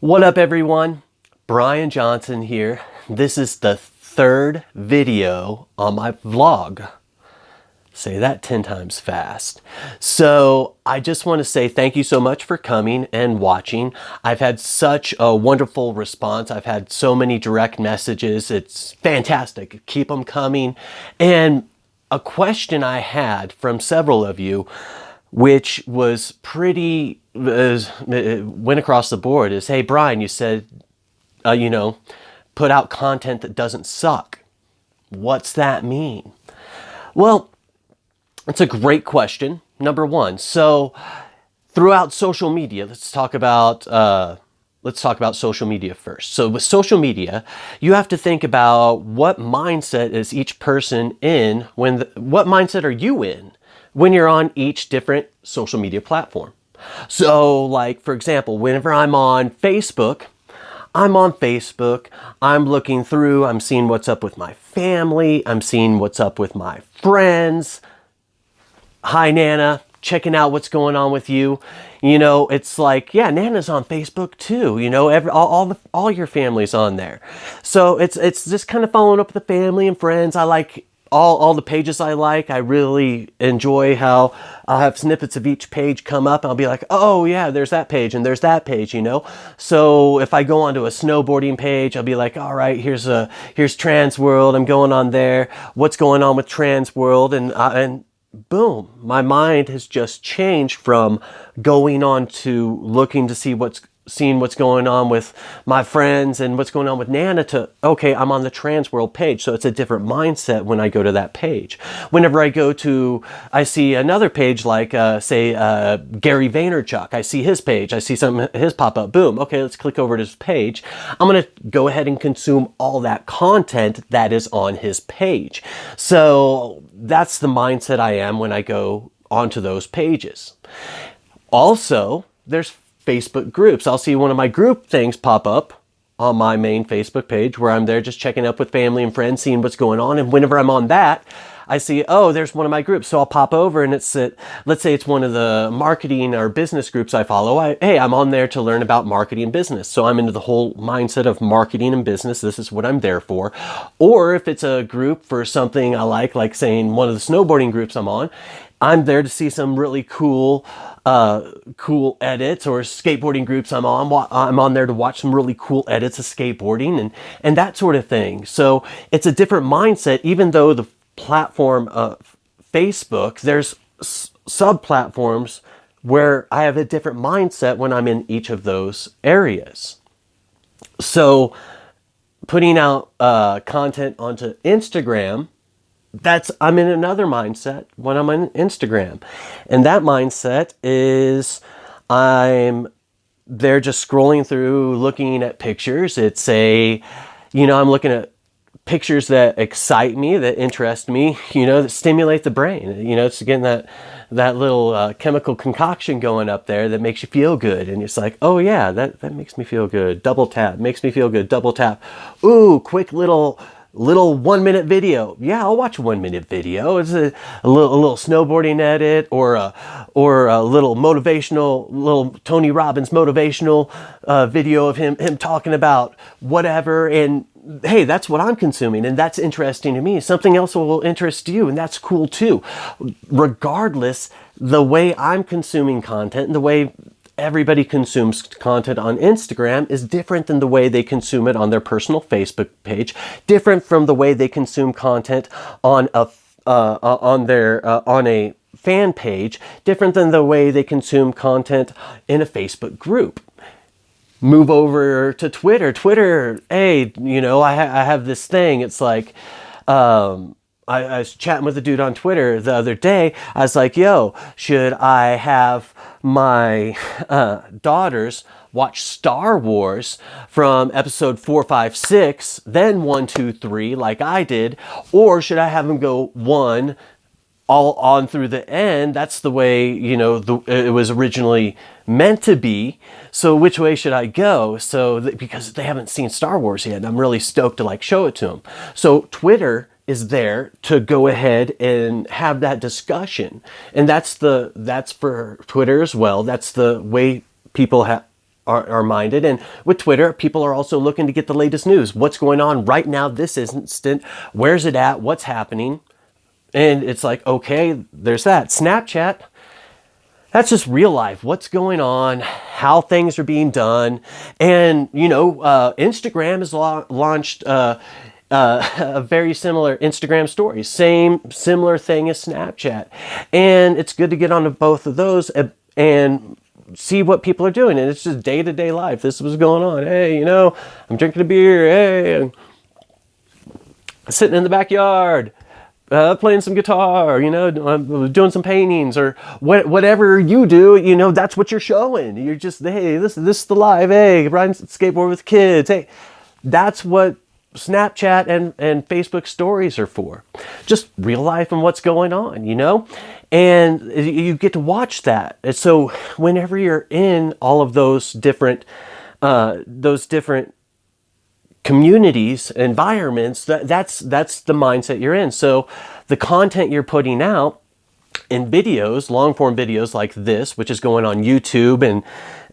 What up, everyone? Brian Johnson here. This is the third video on my vlog. Say that 10 times fast. So I just want to say thank you so much for coming and watching. I've had such a wonderful response. I've had so many direct messages. It's fantastic. Keep them coming. And a question I had from several of you, which was pretty, went across the board, is, hey, Brian, you said, put out content that doesn't suck. What's that mean? Well, it's a great question, number one. So throughout social media, let's talk about social media first. So with social media, you have to think about what mindset is each person in what mindset are you in when you're on each different social media platform. So like, for example, whenever I'm on Facebook, I'm looking through, I'm seeing what's up with my family, I'm seeing what's up with my friends. Hi, Nana, checking out what's going on with you. You know, it's like, yeah, Nana's on Facebook too. You know, all your family's on there. So it's just kind of following up with the family and friends. I like all the pages I like. I really enjoy how I'll have snippets of each page come up. I'll be like, oh yeah, there's that page and there's that page, you know? So if I go onto a snowboarding page, I'll be like, all right, here's Trans World. I'm going on there. What's going on with Trans World? And boom, my mind has just changed from going on to looking to seeing what's going on with my friends and what's going on with Nana to, okay, I'm on the Trans World page. So it's a different mindset when I go to that page. Whenever I see another page like, say, Gary Vaynerchuk, I see his page, I see his pop up, boom, okay, let's click over to his page. I'm going to go ahead and consume all that content that is on his page. So that's the mindset I am when I go onto those pages. Also, there's Facebook groups. I'll see one of my group things pop up on my main Facebook page where I'm there just checking up with family and friends, seeing what's going on. And whenever I'm on that, I see, oh, there's one of my groups. So I'll pop over and let's say it's one of the marketing or business groups I follow. I'm on there to learn about marketing and business. So I'm into the whole mindset of marketing and business. This is what I'm there for. Or if it's a group for something I like saying one of the snowboarding groups I'm there to see some really cool edits, or skateboarding groups I'm on there to watch some really cool edits of skateboarding and that sort of thing. So it's a different mindset, even though the platform of Facebook, there's sub-platforms where I have a different mindset when I'm in each of those areas. So putting out content onto Instagram, I'm in another mindset when I'm on Instagram. And that mindset is I'm there just scrolling through, looking at pictures. I'm looking at pictures that excite me, that interest me, that stimulate the brain. It's getting that little chemical concoction going up there that makes you feel good. And it's like, oh yeah, that makes me feel good. Double tap, makes me feel good. Double tap. Ooh, quick little 1 minute video. Yeah, I'll watch a 1 minute video. It's a little snowboarding edit or a little Tony Robbins motivational video of him talking about whatever. And hey, that's what I'm consuming and that's interesting to me. Something else will interest you and that's cool too. Regardless, the way I'm consuming content and the way everybody consumes content on Instagram is different than the way they consume it on their personal Facebook page, different from the way they consume content on a fan page, different than the way they consume content in a Facebook group. Move over to Twitter. Twitter, hey, I have this thing. It's like, I was chatting with a dude on Twitter the other day. I was like, yo, should I have my daughters watch Star Wars from episode 4, 5, 6, then 1, 2, 3 like I did? Or should I have them go 1 all on through the end? That's the way, it was originally meant to be. So which way should I go? Because they haven't seen Star Wars yet, and I'm really stoked to show it to them. So Twitter is there to go ahead and have that discussion. And that's for Twitter as well. That's the way people are minded. And with Twitter, people are also looking to get the latest news. What's going on right now, this instant? Where's it at? What's happening? And it's like, okay, there's that. Snapchat, that's just real life. What's going on, how things are being done. And, Instagram has launched a very similar Instagram stories, similar thing as Snapchat. And it's good to get onto both of those and see what people are doing. And it's just day-to-day life. This is what's going on. Hey, I'm drinking a beer. Hey, I'm sitting in the backyard. Playing some guitar, doing some paintings, or whatever you do, that's what you're showing. You're just, hey, this is the live, hey, riding skateboard with kids. Hey, that's what Snapchat and Facebook stories are for. Just real life and what's going on, and you get to watch that. And so whenever you're in all of those different communities, environments, that's the mindset you're in. So the content you're putting out in videos, long form videos like this, which is going on YouTube, and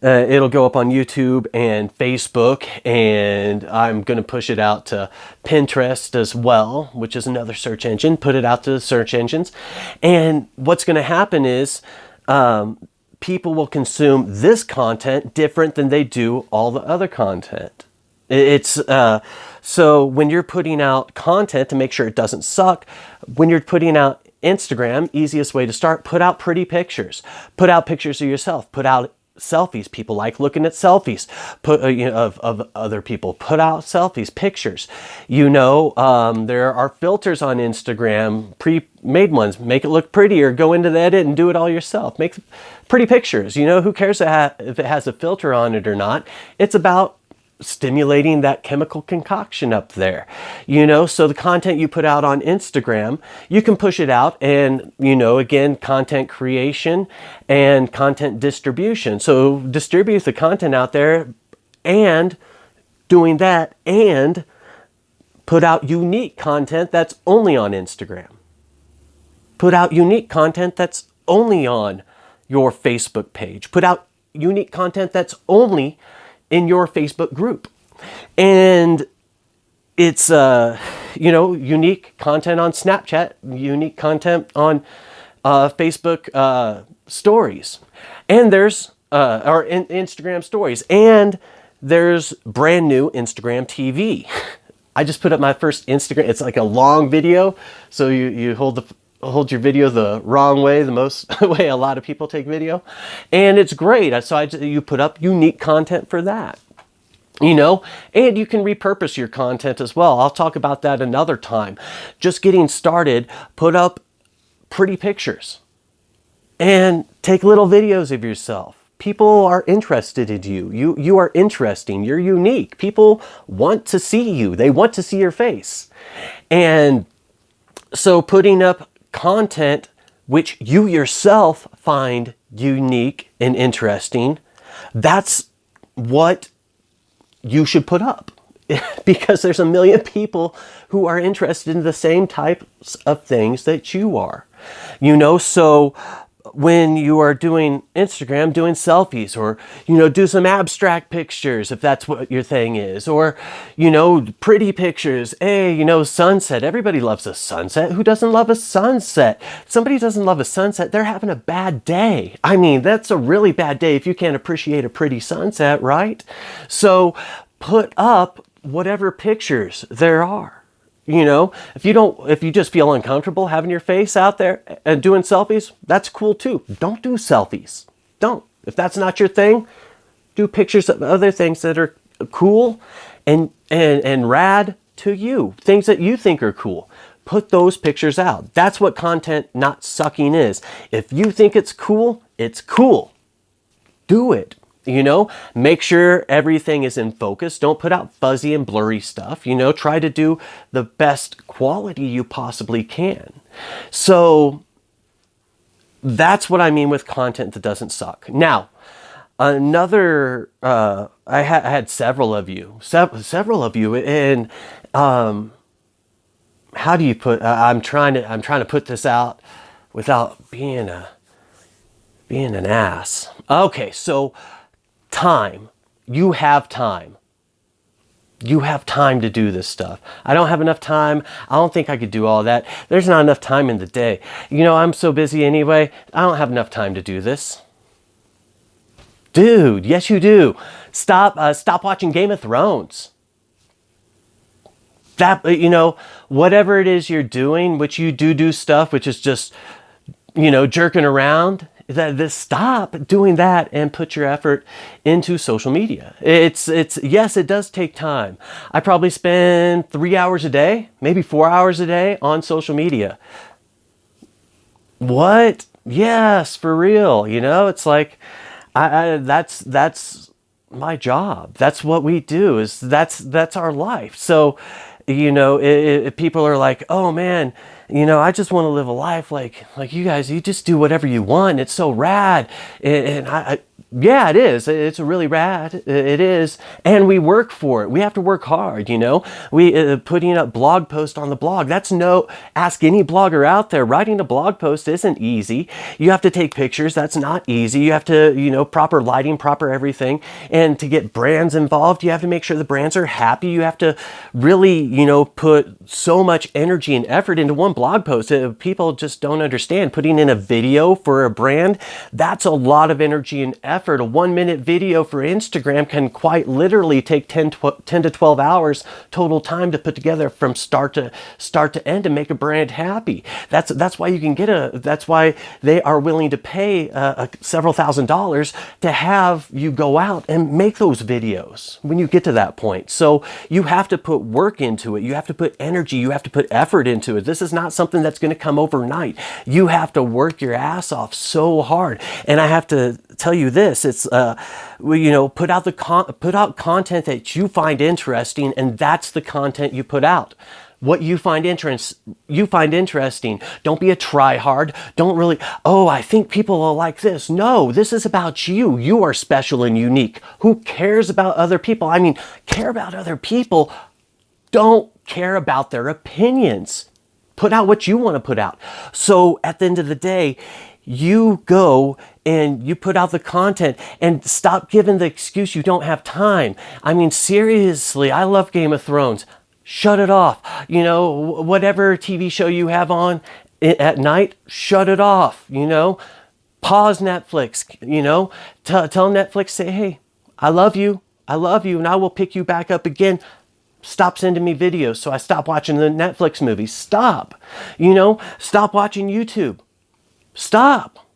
it'll go up on YouTube and Facebook, and I'm going to push it out to Pinterest as well, which is another search engine, put it out to the search engines. And what's going to happen is people will consume this content different than they do all the other content. It's so when you're putting out content, to make sure it doesn't suck, when you're putting out Instagram, easiest way to start, put out pretty pictures. Put out pictures of yourself. Put out selfies. People like looking at selfies. Of other people. Put out selfies, pictures. There are filters on Instagram, pre-made ones. Make it look prettier. Go into the edit and do it all yourself. Make pretty pictures. Who cares if it has a filter on it or not? It's about stimulating that chemical concoction up there, so the content you put out on Instagram, you can push it out and, again, content creation and content distribution. So distribute the content out there and doing that, and put out unique content that's only on Instagram. Put out unique content that's only on your Facebook page. Put out unique content that's only in your Facebook group. And it's, unique content on Snapchat, unique content on Facebook stories. And there's, or Instagram stories. And there's brand new Instagram TV. I just put up my first Instagram. It's like a long video. So you hold your video the wrong way, the most way a lot of people take video, and it's great. So you put up unique content for that, and you can repurpose your content as well. I'll talk about that another time. Just getting started, put up pretty pictures and take little videos of yourself. People are interested in you. You are interesting. You're unique. People want to see you. They want to see your face. And so putting up content which you yourself find unique and interesting, that's what you should put up. Because there's a million people who are interested in the same types of things that you are. So when you are doing Instagram, doing selfies, or, do some abstract pictures if that's what your thing is, or, pretty pictures. Hey, sunset. Everybody loves a sunset. Who doesn't love a sunset? If somebody doesn't love a sunset, they're having a bad day. I mean, that's a really bad day if you can't appreciate a pretty sunset, right? So put up whatever pictures there are. If you just feel uncomfortable having your face out there and doing selfies, that's cool too. Don't do selfies. Don't. If that's not your thing, do pictures of other things that are cool and rad to you. Things that you think are cool. Put those pictures out. That's what content not sucking is. If you think it's cool, it's cool. Do it. Make sure everything is in focus. Don't put out fuzzy and blurry stuff. Try to do the best quality you possibly can. So that's what I mean with content that doesn't suck. Now, another, I had several of you, and how do you put? I'm trying to put this out without being an ass. Okay, so. Time. you have time. You have time to do this stuff. I don't have enough time. I don't think I could do all that. There's not enough time in the day. You know, I'm so busy anyway. I don't have enough time to do this. Dude, yes you do. Stop watching Game of Thrones. That, you know, whatever it is you're doing, which you do stuff, which is just, you know, jerking around, stop doing that and put your effort into social media. It's yes, it does take time. I probably spend 3 hours a day, maybe 4 hours a day on social media. What? Yes, for real. You know, it's like, that's my job. That's what we do. That's our life. So, you know, if people are like, oh man, you know, I just want to live a life like you guys, you just do whatever you want. It's so rad. And yeah, it is. It's really rad. It is. And we work for it. We have to work hard, you know. We putting up blog posts on the blog. Ask any blogger out there. Writing a blog post isn't easy. You have to take pictures. That's not easy. You have to, you know, proper lighting, proper everything. And to get brands involved, you have to make sure the brands are happy. You have to really, you know, put so much energy and effort into one blog post. People just don't understand. Putting in a video for a brand, that's a lot of energy and effort. A 1-minute video for Instagram can quite literally take 10 to 12 hours total time to put together from start to end to make a brand happy. That's why you can that's why they are willing to pay several $1,000s to have you go out and make those videos when you get to that point. So you have to put work into it. You have to put energy. You have to put effort into it. This is not something that's going to come overnight. You have to work your ass off so hard. And I have to tell you this, it's you know, put out content that you find interesting, and that's the content you put out. What you find interesting. Don't be a try-hard. Don't really, oh, I think people will like this. No, this is about you. You are special and unique. Who cares about other people? I mean, care about other people. Don't care about their opinions. Put out what you want to put out. So at the end of the day, you go and you put out the content and stop giving the excuse you don't have time. I mean, seriously, I love Game of Thrones. Shut it off. You know, whatever TV show you have on at night, shut it off. You know, pause Netflix. You know, tell Netflix, say, hey, I love you, and I will pick you back up again. Stop sending me videos so I stop watching the Netflix movies. Stop. You know, stop watching YouTube. Stop.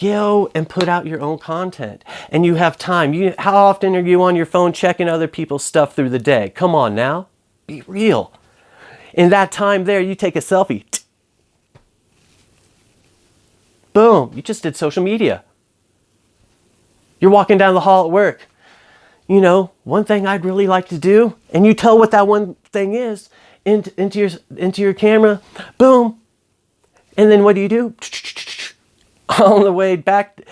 Go and put out your own content. And you have time. How often are you on your phone checking other people's stuff through the day? Come on now. Be real. In that time there, you take a selfie. Boom. You just did social media. You're walking down the hall at work. You know, one thing I'd really like to do, and you tell what that one thing is into your camera. Boom. And then what do? On the way back,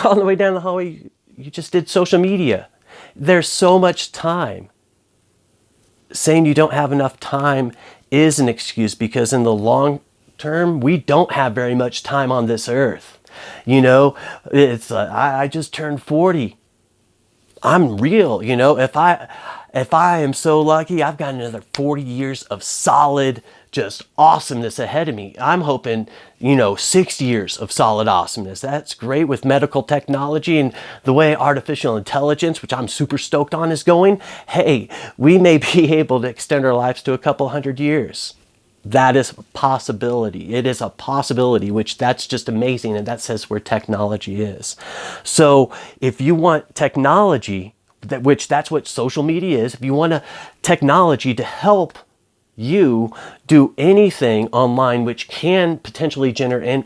on the way down the hallway, you just did social media. There's so much time. Saying you don't have enough time is an excuse, because in the long term, we don't have very much time on this earth. You know, it's I just turned 40. I'm real, you know, if I am so lucky, I've got another 40 years of solid, just awesomeness ahead of me. I'm hoping, you know, 6 years of solid awesomeness. That's great with medical technology and the way artificial intelligence, which I'm super stoked on, is going. Hey, we may be able to extend our lives to a couple hundred years. That is a possibility. It is a possibility, which that's just amazing. And that says where technology is. So if you want technology, which that's what social media is, if you want technology to help you do anything online which can potentially generate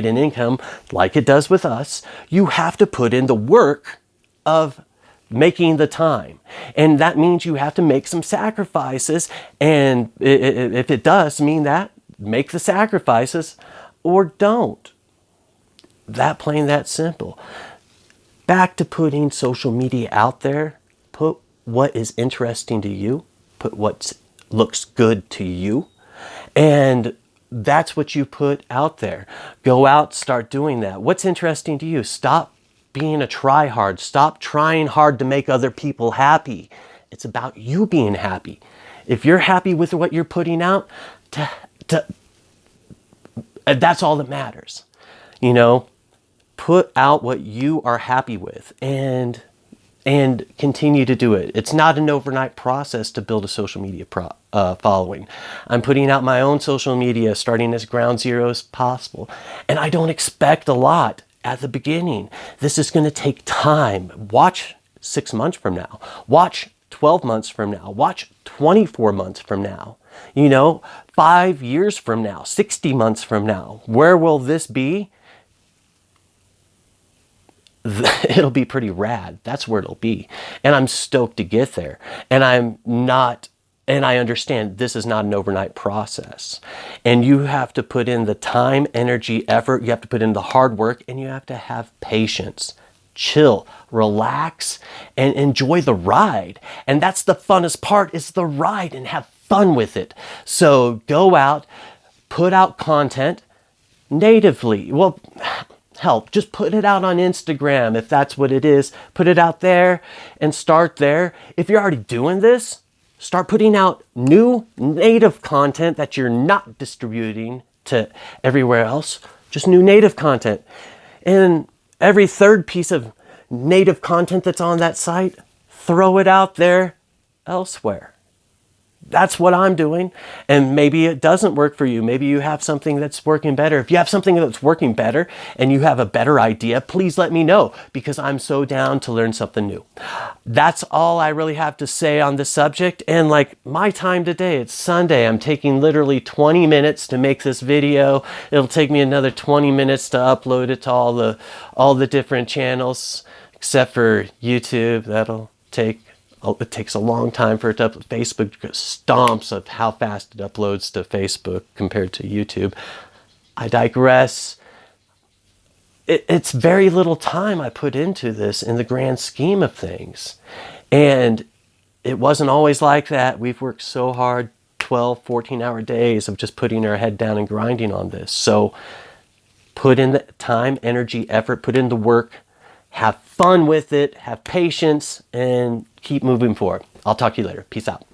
an income like it does with us, you have to put in the work of making the time. And that means you have to make some sacrifices. And if it does mean that, make the sacrifices or don't. That plain, that simple. Back to putting social media out there. Put what is interesting to you. Put what looks good to you. And that's what you put out there. Go out, start doing that. What's interesting to you? Stop being a try-hard. Stop trying hard to make other people happy. It's about you being happy. If you're happy with what you're putting out, that's all that matters. You know, put out what you are happy with and continue to do it. It's not an overnight process to build a social media following. I'm putting out my own social media starting as ground zero as possible. And I don't expect a lot at the beginning. This is going to take time. Watch 6 months from now. Watch 12 months from now. Watch 24 months from now. You know, 5 years from now, 60 months from now. Where will this be? It'll be pretty rad. That's where it'll be. And I'm stoked to get there. And I understand this is not an overnight process. And you have to put in the time, energy, effort. You have to put in the hard work, and you have to have patience. Chill, relax, and enjoy the ride. And that's the funnest part, is the ride, and have fun with it. So go out, put out content natively. Well, help, just put it out on Instagram if that's what it is. Put it out there and start there. If you're already doing this, start putting out new native content that you're not distributing to everywhere else. Just new native content. And every third piece of native content that's on that site, throw it out there elsewhere. That's what I'm doing. And maybe it doesn't work for you. Maybe you have something that's working better. If you have something that's working better and you have a better idea, please let me know, because I'm so down to learn something new. That's all I really have to say on this subject. And like my time today, it's Sunday. I'm taking literally 20 minutes to make this video. It'll take me another 20 minutes to upload it to all the different channels, except for YouTube. It takes a long time for it to upload. Facebook stomps of how fast it uploads to Facebook compared to YouTube. I digress. It's very little time I put into this in the grand scheme of things. And it wasn't always like that. We've worked so hard, 12, 14-hour days of just putting our head down and grinding on this. So put in the time, energy, effort, put in the work, have fun with it, have patience, and keep moving forward. I'll talk to you later. Peace out.